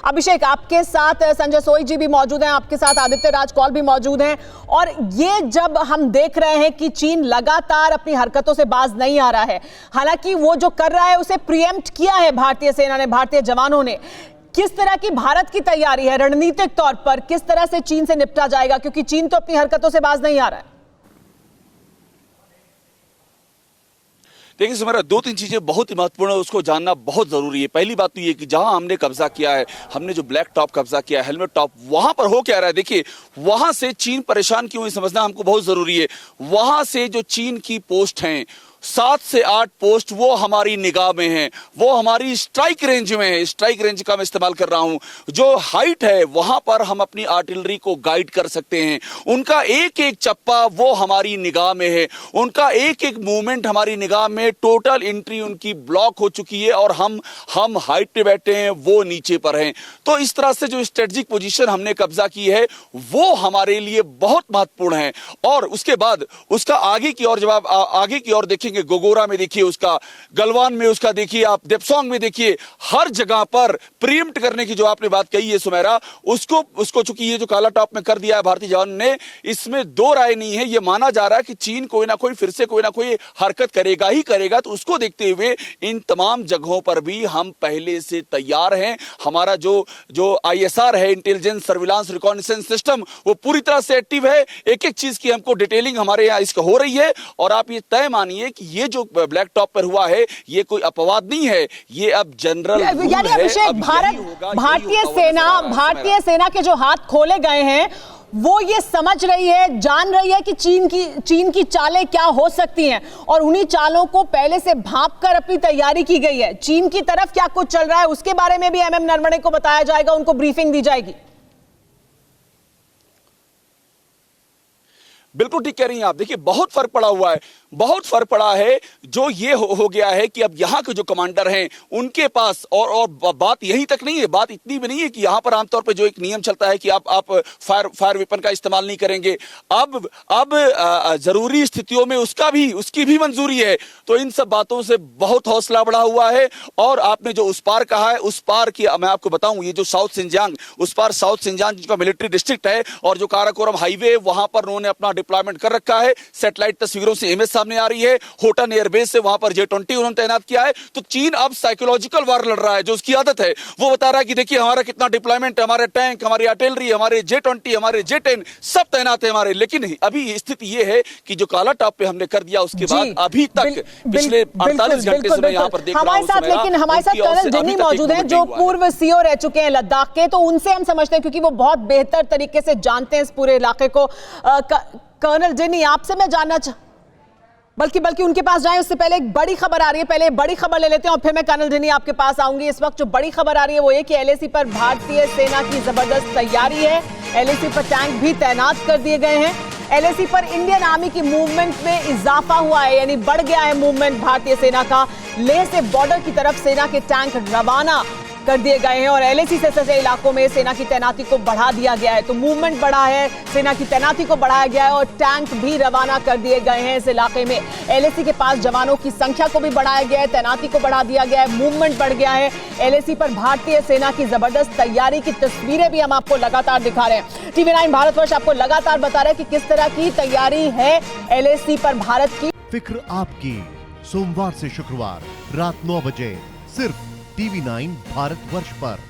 अभिषेक, आपके साथ संजय सोई जी भी मौजूद हैं, आपके साथ आदित्य राज कौल भी मौजूद हैं। और ये जब हम देख रहे हैं कि चीन लगातार अपनी हरकतों से बाज नहीं आ रहा है, हालांकि वो जो कर रहा है उसे प्रीएम्प्ट किया है भारतीय सेना ने, भारतीय जवानों ने, किस तरह की भारत की तैयारी है रणनीतिक तौर पर, किस तरह से चीन से निपटा जाएगा, क्योंकि चीन तो अपनी हरकतों से बाज नहीं आ रहा है। देखिए सुमेरा, दो तीन चीजें बहुत ही महत्वपूर्ण है, उसको जानना बहुत जरूरी है। पहली बात तो ये कि जहां हमने कब्जा किया है, हमने जो ब्लैक टॉप कब्जा किया है, हेलमेट टॉप, वहां पर हो क्या रहा है। देखिए वहां से चीन परेशान क्यों है समझना हमको बहुत जरूरी है। वहां से जो चीन की पोस्ट हैं 7 से 8 पोस्ट वो हमारी निगाह में हैं, वो हमारी स्ट्राइक रेंज में है। स्ट्राइक रेंज का मैं इस्तेमाल कर रहा हूं। जो हाइट है वहां पर हम अपनी आर्टिलरी को गाइड कर सकते हैं। उनका एक एक चप्पा वो हमारी निगाह में है, उनका एक एक मूवमेंट हमारी निगाह में। टोटल एंट्री उनकी ब्लॉक हो चुकी है और हम हाइट पे बैठे हैं, वो नीचे पर हैं। तो इस तरह से जो स्ट्रेटेजिक पोजीशन हमने कब्जा की है वो हमारे लिए बहुत महत्वपूर्ण है। और उसके बाद उसका आगे की ओर, जब आप आगे की ओर देखेंगे, गोगोरा में देखिए उसका, गलवान में उसका देखिए, आप देपसोंग में देखिए, हर जगह पर प्रीएम्प्ट करने की जो आपने बात कही है सुमेरा, उसको चूंकि ये जो काला टॉप में कर दिया है भारतीय जवान ने, इसमें दो राय नहीं है। ये माना जा रहा है कि चीन कोई ना कोई फिर से कोई ना कोई हरकत करेगा ही करेगा। तो उसको देखते हुए इन तमाम जगहों पर भी हम पहले से तैयार हैं। हमारा जो आईएसआर है, इंटेलिजेंस सर्विलांस रिकॉग्निसेंस सिस्टम, वो पूरी तरह से एक्टिव है। एक एक चीज की हमको डिटेलिंग हमारे यहाँ इसको हो रही है। और आप ये तय मानिए कि ये जो ब्लैक टॉप पर हुआ है ये कोई अपवाद नहीं है, ये अब जनरल रूल है। अभिषेक, भारतीय सेना के जो हाथ खोले गए हैं वो ये समझ रही है, जान रही है कि चीन की चालें क्या हो सकती हैं, और उन्हीं चालों को पहले से भांपकर अपनी तैयारी की गई है। चीन की तरफ क्या कुछ चल रहा है उसके बारे में भी एमएम नरवणे को बताया जाएगा, उनको ब्रीफिंग दी जाएगी। बिल्कुल ठीक कह रही हैं आप। देखिए बहुत फर्क पड़ा हुआ है, बहुत फर्क पड़ा है। जो ये हो गया है कि अब यहाँ के जो कमांडर हैं उनके पास, और बात यहीं तक नहीं है, बात इतनी भी नहीं है कि यहाँ पर आमतौर पे जो एक नियम चलता है कि आप फायर वेपन का इस्तेमाल नहीं करेंगे। अब जरूरी स्थितियों में उसकी भी मंजूरी है। तो इन सब बातों से बहुत हौसला बढ़ा हुआ है। और आपने जो उस पार कहा है, उस पार की मैं आपको बताऊं, ये जो साउथ सिंजांग, उस पार साउथ सिंजांग जिसका मिलिट्री डिस्ट्रिक्ट है, और जो काराकोरम हाईवे, वहां पर उन्होंने अपना डिप्लॉयमेंट कर रखा है। सैटेलाइट तस्वीरों से इमेज सामने आ रही है। होटन एयरबेस से वहां पर J-20 उन्होंने तैनात किया है। तो चीन अब साइकोलॉजिकल वार लड़ रहा है, जो उसकी आदत है। वो बता रहा है कि देखिए हमारा कितना डिप्लॉयमेंट है, हमारे टैंक, हमारी आर्टिलरी, हमारे J-20, हमारे J-10 सब तैनात है हमारे। लेकिन अभी स्थिति ये है कि जो काला टॉप पे हमने कर दिया उसके बाद अभी तक पिछले 48 घंटे से मैं यहाँ पर देख रहा हूं। हमारे साथ कर्नल जिन्नी मौजूद हैं जो पूर्व सीओ रह चुके हैं लद्दाख के, तो उनसे हम समझते हैं क्योंकि वो बहुत बेहतर तरीके से जानते हैं इस पूरे इलाके को। कर्नल जिन्नी, आपसे मैं जानना बल्कि उनके पास जाएं उससे पहले एक बड़ी खबर आ रही है। पहले बड़ी खबर ले लेते हैं और फिर मैं कर्नल जिन्नी आपके पास आऊंगी। इस वक्त जो बड़ी खबर आ रही है वो ये कि एलएसी पर भारतीय सेना की जबरदस्त तैयारी है। एलएसी पर टैंक भी तैनात कर दिए गए हैं। एलएसी पर इंडियन आर्मी की मूवमेंट में इजाफा हुआ है, यानी बढ़ गया है मूवमेंट भारतीय सेना का। लेह से बॉर्डर की तरफ सेना के टैंक रवाना कर दिए गए हैं और एलएसी से सटे इलाकों में सेना की तैनाती को बढ़ा दिया गया है। तो मूवमेंट बढ़ा है, सेना की तैनाती को बढ़ाया गया है और टैंक भी रवाना कर दिए गए हैं इस इलाके में। एलएसी के पास जवानों की संख्या को भी बढ़ाया गया है, तैनाती को बढ़ा दिया गया है, मूवमेंट बढ़ गया है। एलएसी पर भारतीय सेना की जबरदस्त तैयारी की तस्वीरें भी हम आपको लगातार दिखा रहे हैं। टीवी9 भारतवर्ष आपको लगातार बता रहा है कि किस तरह की तैयारी है एलएसी पर भारत की। फिक्र आपकी, सोमवार से शुक्रवार रात 9 बजे सिर्फ टीवी9 भारतवर्ष पर।